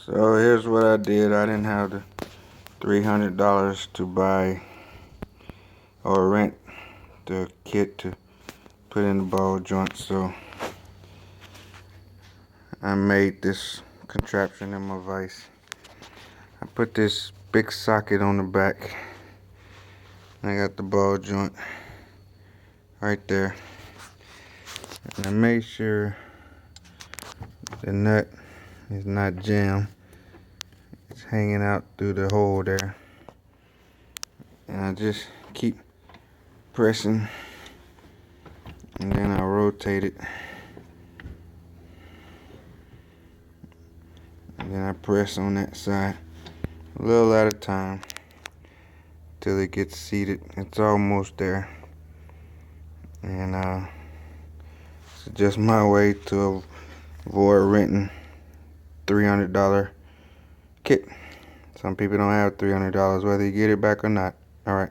So here's what I did. I didn't have the $300 to buy or rent the kit to put in the ball joint, so I made this contraption in my vise. I put this big socket on the back. I got the ball joint right there, and I made sure the nut is not jammed. It's hanging out through the hole there, and I just keep pressing, and then I rotate it, and then I press on that side a little at a time till it gets seated. It's almost there, and it's just my way to avoid renting $300 kit. Some people don't have $300, whether you get it back or not. All right.